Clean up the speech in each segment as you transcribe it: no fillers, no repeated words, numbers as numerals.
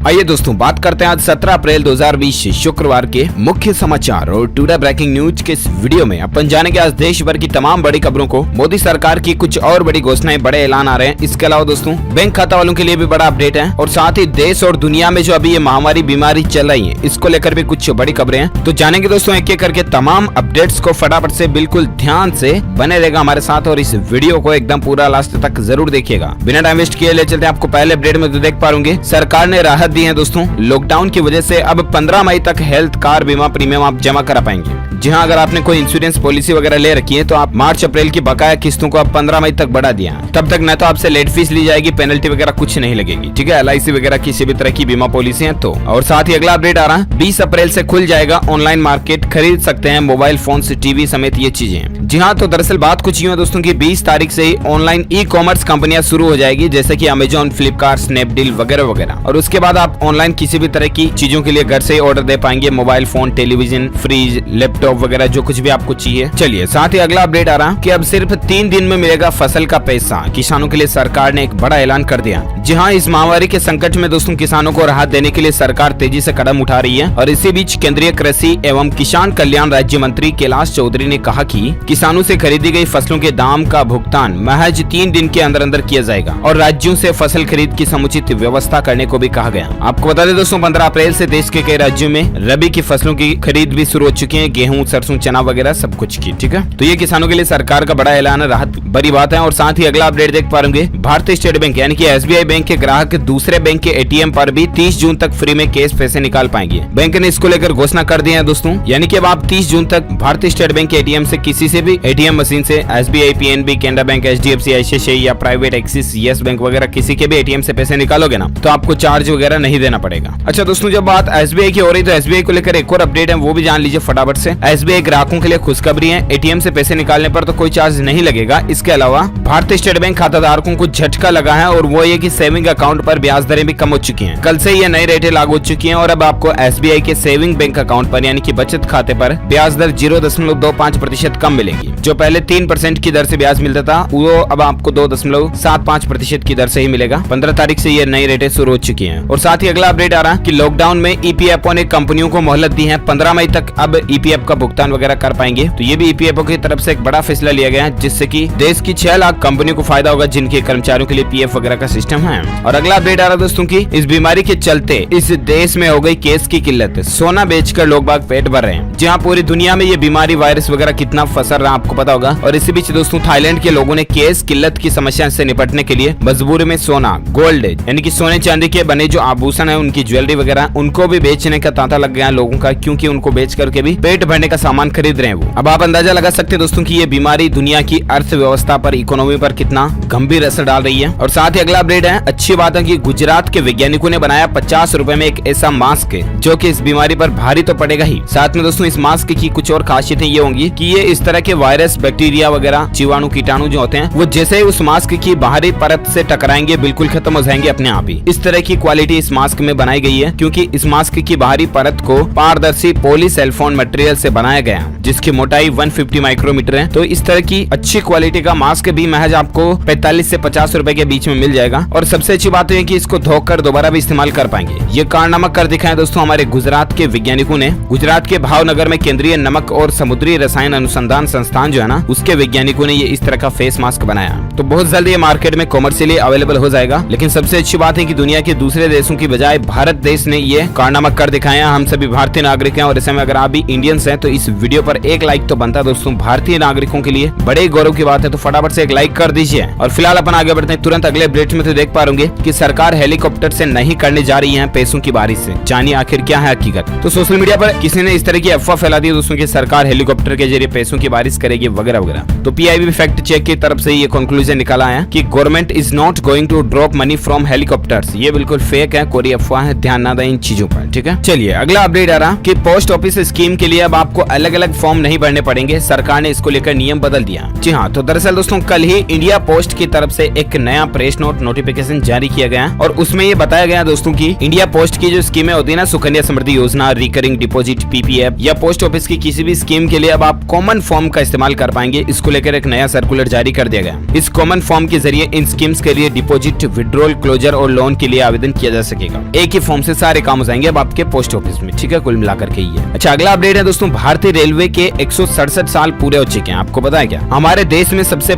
आइए दोस्तों बात करते हैं आज 17 अप्रैल 2020 शुक्रवार के मुख्य समाचार और टुडे ब्रेकिंग न्यूज के इस वीडियो में अपन जानेंगे आज देश भर की तमाम बड़ी खबरों को, मोदी सरकार की कुछ और बड़ी घोषणाएं, बड़े ऐलान आ रहे हैं। इसके अलावा दोस्तों बैंक खाता वालों के लिए भी बड़ा अपडेट है और साथ ही देश और दुनिया में जो अभी ये महामारी बीमारी चल रही है इसको लेकर भी कुछ बड़ी खबरें हैं। तो जानेंगे दोस्तों एक एक करके तमाम अपडेट्स को फटाफट से, बिल्कुल ध्यान से बने रहेगा हमारे साथ और इस वीडियो को एकदम पूरा लास्ट तक जरूर देखिएगा। बिना टाइम वेस्ट किए ले चलते हैं आपको पहले अपडेट में। तो देख पाओगे सरकार ने राहत दी है दोस्तों, लॉकडाउन की वजह से अब 15 मई तक हेल्थ कार बीमा प्रीमियम आप जमा करा पाएंगे। जी हाँ, अगर आपने कोई इंश्योरेंस पॉलिसी वगैरह ले रखी है तो आप मार्च अप्रैल की बकाया किस्तों को अब 15 मई तक बढ़ा दिया है। तब तक न तो आपसे लेट फीस ली जाएगी, पेनल्टी वगैरह कुछ नहीं लगेगी। ठीक है, LIC वगैरह किसी भी तरह की बीमा पॉलिसी है तो। और साथ ही अगला अपडेट आ रहा है 20 अप्रैल से खुल जाएगा ऑनलाइन मार्केट, खरीद सकते हैं मोबाइल फोन से, टीवी समेत ये चीजें। जी हाँ, तो दरअसल बात कुछ यूं है दोस्तों की 20 तारीख से ही ऑनलाइन ई-कॉमर्स कंपनियां शुरू हो जाएगी, जैसे कि अमेजॉन, फ्लिपकार्ट, स्नैपडील वगैरह वगैरह। और उसके बाद आप ऑनलाइन किसी भी तरह की चीजों के लिए घर से ही ऑर्डर दे पाएंगे, mobile phone, television, fridge, laptop वगैरह जो कुछ भी आपको चाहिए। चलिए साथ ही अगला अपडेट आ रहा कि अब सिर्फ 3 दिन में मिलेगा फसल का पैसा। किसानों के लिए सरकार ने एक बड़ा ऐलान कर दिया। जी हाँ, इस महामारी के संकट में दोस्तों किसानों को राहत देने के लिए सरकार तेजी से कदम उठा रही है। और इसी बीच केंद्रीय कृषि एवं किसान कल्याण राज्य मंत्री कैलाश चौधरी ने कहा कि किसानों से खरीदी गई फसलों के दाम का भुगतान महज 3 दिन के अंदर अंदर किया जाएगा और राज्यों से फसल खरीद की समुचित व्यवस्था करने को भी कहा गया। आपको बता दें दोस्तों 15 अप्रैल से देश के कई राज्यों में रबी की फसलों की खरीद भी शुरू हो चुकी है, गेहूं, सरसों, चना वगैरह सब कुछ की। ठीक है, तो ये किसानों के लिए सरकार का बड़ा ऐलान है, राहत बड़ी बात है। और साथ ही अगला अपडेट देख पाएंगे भारतीय स्टेट बैंक यानी कि SBI बैंक के ग्राहक दूसरे बैंक के ATM पर भी 30 जून तक फ्री में कैश पैसे निकाल पाएंगे। बैंक ने इसको लेकर घोषणा कर दी है दोस्तों, यानी कि अब आप 30 जून तक भारतीय स्टेट बैंक के ATM से किसी से भी ATM मशीन से SBI, PNB, Canara bank, HDFC, ICICI या प्राइवेट एक्सिस, येस बैंक वगैरह किसी के भी ATM से पैसे निकालोगे ना तो आपको चार्ज वगैरह नहीं देना पड़ेगा। अच्छा दोस्तों, जब बात SBI की हो रही तो SBI को लेकर एक और अपडेट है, वो भी जान लीजिए फटाफट से। SBI ग्राहकों के लिए खुशखबरी है, ATM से पैसे निकालने पर तो कोई चार्ज नहीं लगेगा। इसके अलावा भारतीय स्टेट बैंक खाता धारकों को झटका लगा है और वो ये कि सेविंग अकाउंट पर ब्याज दरें भी कम हो चुकी हैं। कल से ये नई रेटें लागू हो चुकी हैं और अब आपको SBI के सेविंग बैंक अकाउंट पर यानी कि बचत खाते पर ब्याज दर 0.25% कम मिलेगी। जो पहले 3% की दर से ब्याज मिलता था वो अब आपको 2.75% की दर से ही मिलेगा। 15 तारीख से ये नई रेटें शुरू हो चुकी हैं। और साथ ही अगला अपडेट आ रहा है कि लॉकडाउन में EPFO ने कंपनियों को मोहलत दी है, 15 मई तक अब EPF का भुगतान वगैरह कर पाएंगे। तो ये भी EPFO की तरफ से एक बड़ा फैसला लिया गया है, जिससे कि देश की 6 लाख कंपनियों को फायदा होगा जिनके कर्मचारियों के लिए PF वगैरह का सिस्टम है। और अगला अपडेट आ रहा है दोस्तों की इस बीमारी के चलते इस देश में हो गई केस की किल्लत, सोना बेचकर लोग बाग पेट भर रहे हैं। जहाँ पूरी दुनिया में ये बीमारी वायरस वगैरह कितना फैल रहा है आपको पता होगा। और इसी बीच दोस्तों थाईलैंड के लोगों ने केस किल्लत की समस्या से निपटने के लिए मजबूरी में सोना, गोल्ड यानी कि सोने चांदी के बने जो आभूषण है, उनकी ज्वेलरी वगैरह उनको भी बेचने का तांता लग गया लोगों का, क्योंकि उनको बेच करके भी पेट भरने का सामान खरीद रहे हैं वो। अब आप अंदाजा लगा सकते हैं दोस्तों कि ये बीमारी दुनिया की अर्थव्यवस्था पर, इकोनॉमी पर कितना गंभीर असर डाल रही है। और साथ ही अगला अपडेट है, अच्छी बात है कि गुजरात के वैज्ञानिकों ने बनाया 50 रुपए में एक ऐसा मास्क जो कि इस बीमारी पर भारी तो पड़ेगा ही। साथ में दोस्तों इस मास्क की कुछ और खासियतें ये होंगी कि ये इस तरह के वायरस, बैक्टीरिया वगैरह, जीवाणु, कीटाणु जो होते हैं वो जैसे ही उस मास्क की बाहरी परत से टकराएंगे बिल्कुल खत्म हो जाएंगे अपने आप ही। इस तरह की क्वालिटी इस मास्क में बनाई गई है, क्योंकि इस मास्क की बाहरी परत को पारदर्शी पॉलीसेल्फोन मटेरियल से बनाया गया, जिसकी मोटाई 150 माइक्रोमीटर है। तो इस तरह की अच्छी क्वालिटी का मास्क भी महज आपको 45 से 50 रुपए के बीच में मिल जाएगा। और सबसे अच्छी बात है कि इसको धोकर दोबारा भी इस्तेमाल कर पाएंगे। ये कारनामा कर दिखाया दोस्तों हमारे गुजरात के वैज्ञानिकों ने। गुजरात के भावनगर में केंद्रीय नमक और समुद्री रसायन अनुसंधान संस्थान जो है ना, उसके वैज्ञानिकों ने ये इस तरह का फेस मास्क बनाया। तो बहुत जल्द ये मार्केट में कॉमर्शियली अवेलेबल हो जाएगा। लेकिन सबसे अच्छी बात है कि दुनिया के दूसरे देशों की बजाय भारत देश ने ये कारनामा कर दिखाया। हम सभी भारतीय नागरिक हैं और ऐसे में अगर आप भी इंडियंस हैं तो इस वीडियो पर एक लाइक तो बनता है दोस्तों। भारतीय नागरिकों के लिए बड़े गौरव की बात है, तो फटाफट से एक लाइक कर दीजिए। और फिलहाल अपन आगे बढ़ते हैं तुरंत अगले अपडेट में। तो देख पा रहे कि सरकार हेलीकॉप्टर से नहीं करने जा रही है पैसों की बारिश से। जानिए आखिर क्या है हकीकत। तो सोशल मीडिया पर किसी ने इस तरह की अफवाह फैला दी दोस्तों की सरकार हेलीकॉप्टर के जरिए पैसों की बारिश करेगी वगैरह वगैरह। तो PIB फैक्ट चेक की तरफ से ये कंक्लूजन निकाला है कि government is not going to drop money from helicopters. ये बिल्कुल फेक है, कोई अफवाह है, ध्यान ना दें इन चीजों पर। ठीक है, चलिए अगला अपडेट आ रहा कि पोस्ट ऑफिस स्कीम के लिए अब आपको अलग अलग फॉर्म नहीं भरने पड़ेंगे। सरकार ने इसको लेकर नियम बदल दिया। जी हाँ, तो दरअसल दोस्तों कल ही इंडिया पोस्ट की तरफ से एक नया प्रेस नोट नोटिफिकेशन जारी किया गया और उसमें ये बताया गया दोस्तों की इंडिया पोस्ट की जो स्कीमें होती है ना, सुकन्या समृद्धि योजना, रिकरिंग डिपॉजिट, PPF या पोस्ट ऑफिस की किसी भी स्कीम के लिए अब आप कॉमन फॉर्म का इस्तेमाल कर पाएंगे। इसको लेकर एक नया सर्कुलर जारी कर दिया गया। इस कॉमन फॉर्म के जरिए इन स्कीम्स के लिए डिपॉजिट, विड्रॉल, क्लोजर और लोन के लिए आवेदन किया जा सकेगा। एक ही फॉर्म से सारे काम हो जाएंगे अब आपके पोस्ट ऑफिस में, ठीक है, कुल मिलाकर के ये। अच्छा, अगला अपडेट है दोस्तों, भारतीय रेलवे के 167 साल पूरे हो चुके हैं। आपको पता है क्या, हमारे देश में सबसे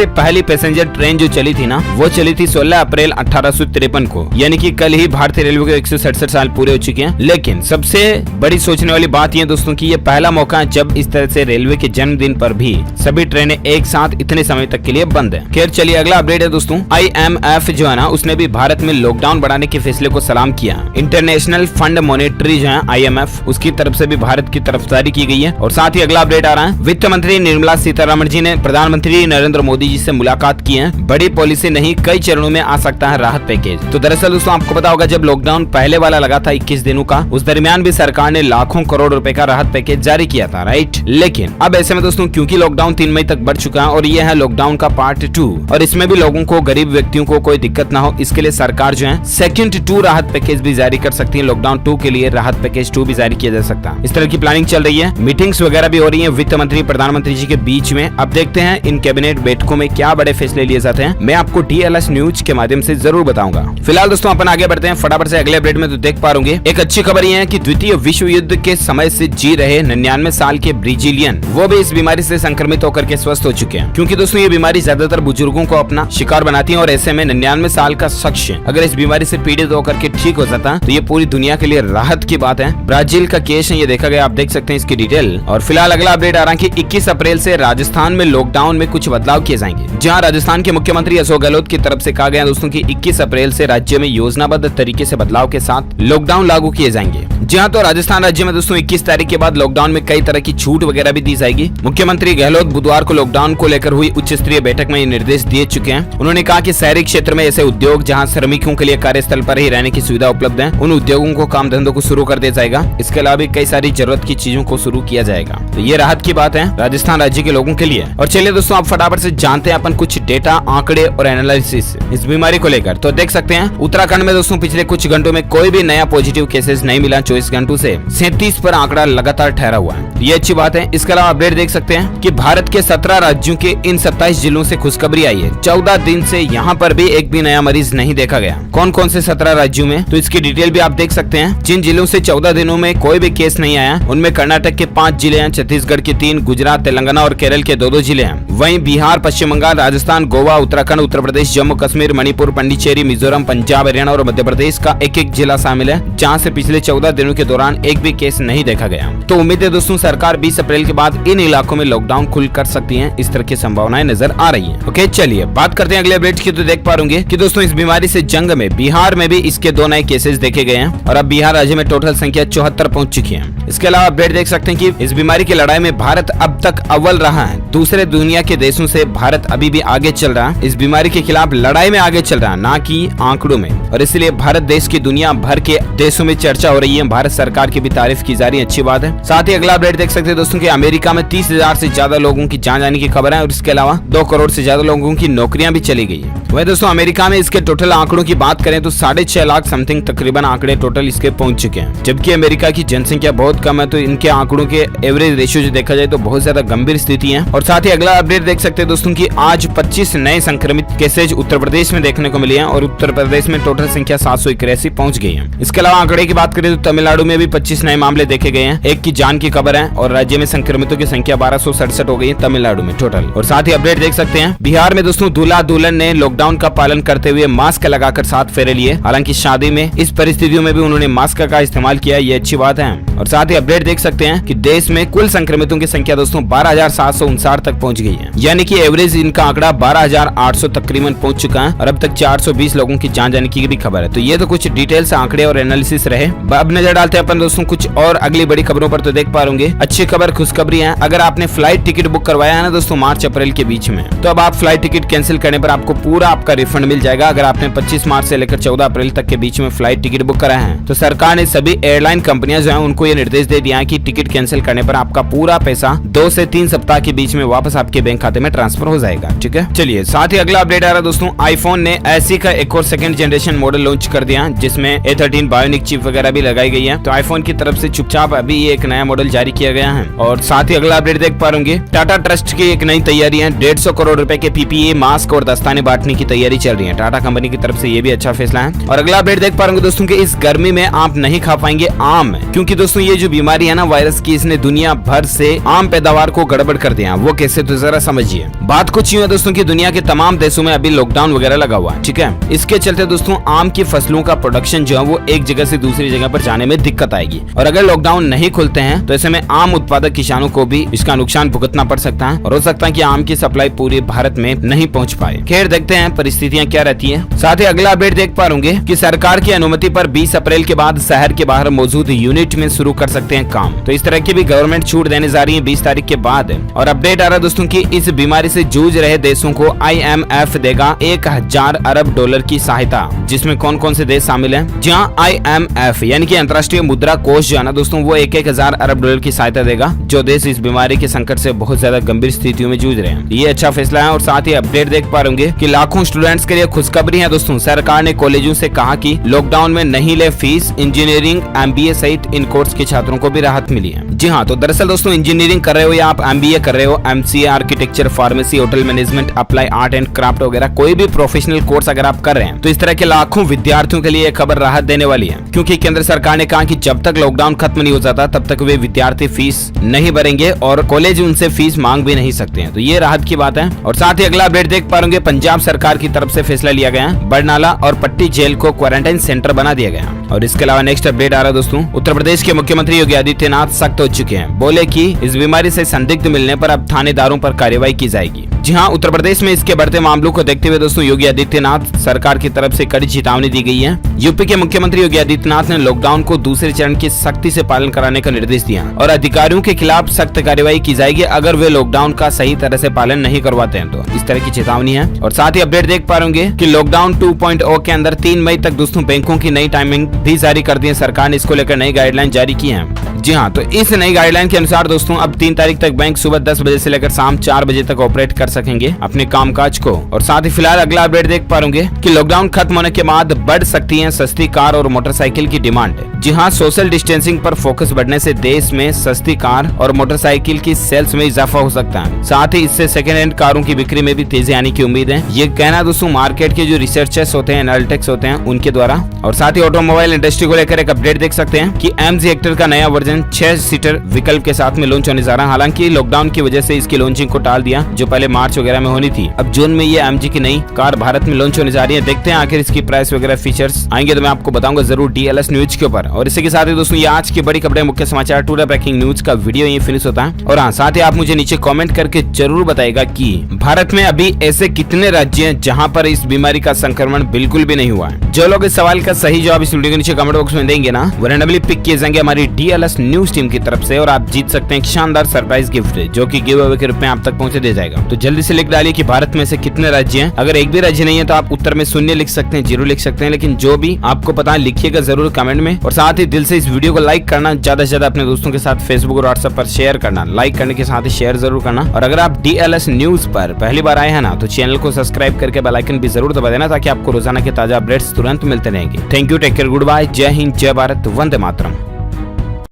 पहली पैसेंजर ट्रेन जो चली थी ना, वो चली थी 16 अप्रैल 1853 को, यानी कि कल ही भारतीय रेलवे के 167 साल पूरे हो चुके हैं। लेकिन सबसे बड़ी सोचने वाली बात ये दोस्तों की ये पहला मौका है जब इस तरह से रेलवे के जन्मदिन पर भी सभी ट्रेनें एक साथ इतने समय तक के लिए बंद है। खैर चलिए, अगला अपडेट है दोस्तों, IMF जो है ना, उसने भी भारत में लॉकडाउन बढ़ाने के फैसले को सलाम किया। इंटरनेशनल फंड मॉनेटरी जो है IMF, उसकी तरफ से भी भारत की तरफदारी की गई है। और साथ ही अगला अपडेट आ रहा है, वित्त मंत्री निर्मला सीतारमण जी ने प्रधानमंत्री नरेंद्र मोदी जी से मुलाकात की है। बड़ी पॉलिसी नहीं, कई चरणों में आ सकता है राहत पैकेज। तो दरअसल दोस्तों आपको पता होगा, जब लॉकडाउन पहले वाला लगा था 21 दिनों का, उस दरमियान भी सरकार ने लाखों करोड़ रुपए का राहत पैकेज जारी किया था, राइट। लेकिन अब ऐसे में दोस्तों, क्योंकि लॉकडाउन 3 मई तक बढ़ चुका है और ये है लॉकडाउन का पार्ट 2, और इसमें भी लोगों को, गरीब व्यक्तियों को कोई दिक्कत ना हो, इसके लिए सरकार जो है सेकंड 2 राहत पैकेज भी जारी कर सकती है। लॉकडाउन 2 के लिए राहत पैकेज 2 भी जारी किया जा सकता है। इस तरह की प्लानिंग चल रही है, मीटिंग्स वगैरह भी हो रही है वित्त मंत्री प्रधानमंत्री जी के बीच में। अब देखते हैं इन कैबिनेट बैठकों में क्या बड़े फैसले लिए जाते हैं, मैं आपको DLS न्यूज के माध्यम से जरूर बताऊंगा। फिलहाल दोस्तों अपन आगे बढ़ते हैं फटाफट से अगले अपडेट में। तो देख पा रहे एक अच्छी खबर यह है कि द्वितीय विश्व युद्ध के समय से जी रहे 99 साल के ब्राजीलियन, वो भी इस बीमारी से संक्रमित होकर के स्वस्थ हो चुके हैं। क्योंकि दोस्तों ये बीमारी ज्यादातर बुजुर्गों को अपना शिकार बनाती है, और ऐसे में 99 साल का शख्स अगर इस बीमारी से पीड़ित होकर के ठीक हो जाता है तो ये पूरी दुनिया के लिए राहत की बात है। ब्राजील का केस है, ये देखा गया, आप देख सकते हैं इसकी डिटेल। और फिलहाल अगला अपडेट आ रहा है कि 21 अप्रैल से राजस्थान में लॉकडाउन में कुछ बदलाव किए जाएंगे। जहां राजस्थान के मुख्यमंत्री अशोक गहलोत की तरफ से कहा गया दोस्तों कि 21 अप्रैल से राज्य में योजनाबद्ध तरीके से बदलाव के साथ लॉकडाउन लागू किए जाएंगे। जहां तो राजस्थान राज्य में दोस्तों 21 तारीख के बाद लॉकडाउन में कई तरह की छूट वगैरह भी दी जाएगी। मुख्यमंत्री गहलोत बुधवार को लॉकडाउन को लेकर हुई उच्च स्तरीय बैठक में ये निर्देश दिए चुके हैं। उन्होंने कहा कि शहरी क्षेत्र में ऐसे उद्योग जहां श्रमिकों के लिए कार्यस्थल पर ही रहने की सुविधा उपलब्ध है, उन उद्योगों को, काम धंधों को शुरू कर दिया जाएगा। इसके अलावा भी कई सारी जरूरत की चीजों को शुरू किया जाएगा। तो ये राहत की बात है राजस्थान राज्य के लोगों के लिए। और चलिए दोस्तों आप फटाफट से जानते हैं अपन कुछ डेटा, आंकड़े और एनालिसिस इस बीमारी को लेकर। तो देख सकते हैं उत्तराखंड में दोस्तों पिछले कुछ घंटों में कोई भी नया पॉजिटिव केसेस नहीं मिला। 24 घंटों से 37 पर आंकड़ा लगातार ठहरा हुआ है, ये अच्छी बात है। इसके अलावा अपडेट देख सकते हैं कि भारत के 17 राज्यों के इन 27 जिलों से खुशखबरी आई है। 14 दिन से यहाँ पर भी एक भी नया मरीज नहीं देखा गया। कौन कौन से 17 राज्यों में, तो इसकी डिटेल भी आप देख सकते हैं। जिन जिलों से 14 दिनों में कोई भी केस नहीं आया, उनमें कर्नाटक के 5 जिले हैं, छत्तीसगढ़ के 3, गुजरात, तेलंगाना और केरल के 2-2 जिले हैं। वहीं बिहार, पश्चिम बंगाल, राजस्थान, गोवा, उत्तराखंड, उत्तर प्रदेश, जम्मू कश्मीर, मणिपुर, पांडिचेरी, मिजोरम, पंजाब, हरियाणा और मध्य प्रदेश का एक जिला शामिल है, जहाँ से पिछले 14 दिनों के दौरान एक भी केस नहीं देखा गया। तो उम्मीद है दोस्तों सरकार 20 अप्रैल के बाद इन इलाकों में लॉकडाउन खुल कर सकती है, इस तरह की संभावनाएं नजर आ रही है। ओके चलिए बात करते हैं अगले अपडेट की। तो देख पा रहे कि दोस्तों इस बीमारी से जंग में बिहार में भी इसके 2 नए केसेस देखे गए हैं, और अब बिहार राज्य में टोटल संख्या 74 पहुंच चुकी है। इसके अलावा अपडेट देख सकते हैं कि इस बीमारी की लड़ाई में भारत अब तक अव्वल रहा है। दूसरे दुनिया के देशों से भारत अभी भी आगे चल रहा है, इस बीमारी के खिलाफ लड़ाई में आगे चल रहा है, ना कि आंकड़ों में। और इसलिए भारत देश की दुनिया भर के देशों में चर्चा हो रही है। भारत सरकार की भी तारीफ की जा रही है, अच्छी बात है। साथ ही अगला अपडेट देख सकते हैं दोस्तों कि अमेरिका में 30,000 से ज्यादा लोगों की जान जाने की खबर है, और इसके अलावा 2 करोड़ से ज्यादा लोगों की नौकरियां भी चली गई है। वही दोस्तों अमेरिका में इसके टोटल आंकड़ों की बात करें तो 6.5 लाख समथिंग तकरीबन आंकड़े टोटल इसके पहुंच चुके हैं। जबकि अमेरिका की जनसंख्या बहुत कम है, तो इनके आंकड़ों के एवरेज रेशियो जो देखा जाए तो बहुत ज्यादा गंभीर स्थिति है। और साथ ही अगला अपडेट देख सकते हैं दोस्तों कि आज 25 नए संक्रमित केसेज उत्तर प्रदेश में देखने को मिले हैं, और उत्तर प्रदेश में टोटल संख्या 781 पहुंच गई है। इसके अलावा आंकड़े की बात करें तो तमिलनाडु में भी 25 नए मामले देखे गए हैं, 1 की जान की खबर है, और राज्य में संक्रमितों की संख्या 1267 हो गई है तमिलनाडु में टोटल। और साथ ही अपडेट देख सकते हैं बिहार में दोस्तों दूल्हा दुल्हन ने लॉकडाउन का पालन करते हुए मास्क लगाकर 7 फेरे लिए। हालांकि शादी में इस परिस्थितियों में भी उन्होंने मास्क का इस्तेमाल किया, ये अच्छी बात है। और साथ ही अपडेट देख सकते हैं कि देश में कुल संक्रमितों की संख्या दोस्तों 12,759 तक पहुंच गई है, यानी कि एवरेज इनका आंकड़ा 12,800 तकरीबन पहुंच चुका है, और अब तक 420 लोगों की जान जाने की भी खबर है। तो ये तो कुछ डिटेल्स, आंकड़े और एनालिसिस रहे। अब नजर डालते हैं अपन दोस्तों कुछ और अगली बड़ी खबरों पर। तो देख पा रहे अच्छी खबर, खुशखबरी है। अगर आपने फ्लाइट टिकट बुक करवाया है ना दोस्तों मार्च अप्रैल के बीच में, तो अब आप फ्लाइट टिकट कैंसिल करने पर आपको पूरा आपका रिफंड मिल जाएगा। अगर आपने 25 मार्च से लेकर 14 अप्रैल तक के बीच में फ्लाइट टिकट बुक कराया है, तो सरकार ने सभी एयरलाइन कंपनियां जो है उनको ये निर्देश दे दिया है कि टिकट कैंसिल करने पर आपका पूरा पैसा 2 से 3 सप्ताह के बीच में वापस आपके बैंक खाते में ट्रांसफर हो जाएगा। ठीक है, चलिए साथ ही अगला अपडेट आ रहा है दोस्तों, आईफोन ने ऐसी का एक और 2nd जनरेशन मॉडल लॉन्च कर दिया, जिसमें A13 बायोनिक चिप वगैरह भी लगाई गई है। तो आईफोन की तरफ से चुपचाप अभी ये एक नया मॉडल जारी किया गया है। और साथ ही अगला अपडेट देख पा रहे टाटा ट्रस्ट की एक नई तैयारी है, 150 करोड़ रुपए के PPE मास्क और दस्ताने बांटने की तैयारी चल रही है। टाटा कंपनी की तरफ से ये भी अच्छा फैसला है। और अगला अपडेट देख पा रहे दोस्तों कि इस गर्मी में आप नहीं खा पाएंगे आम, क्योंकि दोस्तों ये जो बीमारी है ना वायरस की, इसने दुनिया भर से आम पैदावार को गड़बड़ कर दिया। वो कैसे, तो जरा समझिए। बात कुछ यूं है दोस्तों की दुनिया के तमाम देशों में अभी लॉकडाउन वगैरह लगा हुआ है, ठीक है। इसके चलते दोस्तों आम की फसलों का प्रोडक्शन जो है वो एक जगह से दूसरी जगह पर जाने में दिक्कत आएगी। और अगर लॉकडाउन नहीं खुलते हैं तो ऐसे में आम उत्पादक किसानों को भी इसका नुकसान भुगतना पड़ सकता है और हो सकता है कि आम की सप्लाई पूरे भारत में नहीं पहुंच पाए। खैर देखते हैं परिस्थितियां क्या रहती हैं। साथ ही अगला अपडेट देख पा रहे कि सरकार की अनुमति पर 20 अप्रैल के बाद शहर के बाहर मौजूद यूनिट में शुरू कर सकते हैं काम। तो इस तरह की भी गवर्नमेंट छूट देने जा रही है 20 तारीख के बाद। और अपडेट आ रहा है दोस्तों की इस बीमारी से जूझ रहे देशों को IMF देगा 1000 अरब डॉलर की सहायता, जिसमें कौन कौन से देश शामिल हैं। जहां IMF यानी कि अंतर्राष्ट्रीय मुद्रा कोष जो है ना दोस्तों वो 1000 अरब डॉलर की सहायता देगा जो देश इस बीमारी के संकट से बहुत ज्यादा गंभीर स्थितियों में जूझ रहे हैं। ये अच्छा फैसला है। और साथ ही अपडेट देख पा रहे कि लाखों स्टूडेंट्स के लिए खुशखबरी है दोस्तों। सरकार ने कॉलेजों से कहा कि लॉकडाउन में नहीं ले फीस। इंजीनियरिंग, MBA सहित इन कोर्स के छात्रों को भी राहत मिली है। जी हाँ, तो दरअसल दोस्तों इंजीनियरिंग कर रहे हो या आप MBA कर रहे हो, MCA, architecture, pharmacy, hotel management, apply art and craft वगैरह कोई भी प्रोफेशनल कोर्स अगर आप कर रहे हैं तो इस तरह के लाखों विद्यार्थियों के लिए खबर राहत देने वाली है, क्योंकि केंद्र सरकार ने कहा कि जब तक लॉकडाउन खत्म नहीं हो जाता तब तक वे विद्यार्थी फीस नहीं भरेंगे और कॉलेज उनसे फीस मांग भी नहीं सकते हैं। तो ये राहत की बात है। और साथ ही अगला अपडेट देख पा रहे पंजाब सरकार की तरफ से फैसला लिया गया है, बरनाला और पट्टी जेल को क्वारंटाइन सेंटर बना दिया गया। और इसके अलावा नेक्स्ट अपडेट आ रहा है दोस्तों, उत्तर प्रदेश के मुख्यमंत्री योगी आदित्यनाथ सख्त हो चुके हैं। बोले कि इस बीमारी से संदिग्ध मिलने पर अब थानेदारों पर कार्रवाई की जाएगी। जी हाँ, उत्तर प्रदेश में इसके बढ़ते मामलों को देखते हुए दोस्तों योगी आदित्यनाथ सरकार की तरफ से कड़ी चेतावनी दी गई है। यूपी के मुख्यमंत्री योगी आदित्यनाथ ने लॉकडाउन को दूसरे चरण की सख्ती से पालन कराने का निर्देश दिया और अधिकारियों के खिलाफ सख्त कार्रवाई की जाएगी अगर वे लॉकडाउन का सही तरह से पालन नहीं करवाते हैं। तो इस तरह की चेतावनी है। और साथ ही अपडेट देख पा रहे कि लॉकडाउन 2.0 के अंदर 3 मई तक दोस्तों बैंकों की नई टाइमिंग भी जारी कर दी है। सरकार ने इसको लेकर नई गाइडलाइन जारी की है। जी हाँ, तो इस नई गाइडलाइन के अनुसार दोस्तों अब 3 तारीख तक बैंक सुबह 10 बजे से लेकर शाम 4 बजे तक ऑपरेट कर सकेंगे अपने कामकाज को। और साथ ही फिलहाल अगला अपडेट देख पा रहे कि लॉकडाउन खत्म होने के बाद बढ़ सकती है सस्ती कार और मोटरसाइकिल की डिमांड। जी हाँ, सोशल डिस्टेंसिंग पर फोकस बढ़ने से देश में सस्ती कार और मोटरसाइकिल की सेल्स में इजाफा हो सकता है। साथ ही इससे सेकेंड हैंड कारों की बिक्री में भी तेजी आने की उम्मीद है। ये कहना दोस्तों मार्केट के जो रिसर्चर्स होते हैं, एनालिटिक्स होते हैं, उनके द्वारा। और साथ ही ऑटोमोबाइल इंडस्ट्री को लेकर एक अपडेट देख सकते हैं कि MG हेक्टर का नया वर्जन 6 सीटर विकल्प के साथ में लॉन्च होने जा रहा है। हालांकि लॉकडाउन की वजह से इसकी लॉन्चिंग को टाल दिया, जो पहले मार्च वगैरह में होनी थी। अब जून में ये MG की नई कार भारत में लॉन्च होने जा रही है। देखते हैं आखिर इसकी प्राइस वगैरह फीचर्स आएंगे तो मैं आपको बताऊंगा जरूर DLS न्यूज के ऊपर। और इसी के साथ ही दोस्तों ये आज की बड़ी खबरें, मुख्य समाचार, टूडे ब्रेकिंग न्यूज का वीडियो ये फिनिश होता है। और हाँ, साथ ही आप मुझे नीचे कमेंट करके जरूर बताएगा कि भारत में अभी ऐसे कितने राज्य हैं जहां पर इस बीमारी का संक्रमण बिल्कुल भी नहीं हुआ है। जो लोग इस सवाल का सही जवाब इस वीडियो के नीचे कमेंट बॉक्स में देंगे ना, वो रैंडमली पिक किए जाएंगे हमारी DLS न्यूज टीम की तरफ से और आप जीत सकते हैं एक शानदार सरप्राइज गिफ्ट जो कि गिव अवे के रूप में आप तक पहुंचे दे जाएगा। तो जल्दी से लिख डालिए कि भारत में से कितने राज्य हैं। अगर एक भी राज्य नहीं है तो आप उत्तर में 0 लिख सकते हैं, 0 लिख सकते हैं, लेकिन जो भी आपको पता है लिखिएगा जरूर कमेंट में। और साथ ही दिल से इस वीडियो को लाइक करना, ज्यादा से ज्यादा अपने दोस्तों के साथ फेसबुक और व्हाट्सएप पर शेयर करना। लाइक करने के साथ ही शेयर जरूर करना। और अगर आप DLS न्यूज पर पहली बार आए हैं ना तो चैनल को सब्सक्राइब करके बेल आइकन भी जरूर दबा देना ताकि आपको रोजाना के ताजा अपडेट्स तुरंत मिलते रहेंगे। Thank you, take care, good bye, जय हिंद, जय भारत, वंदे मातरम।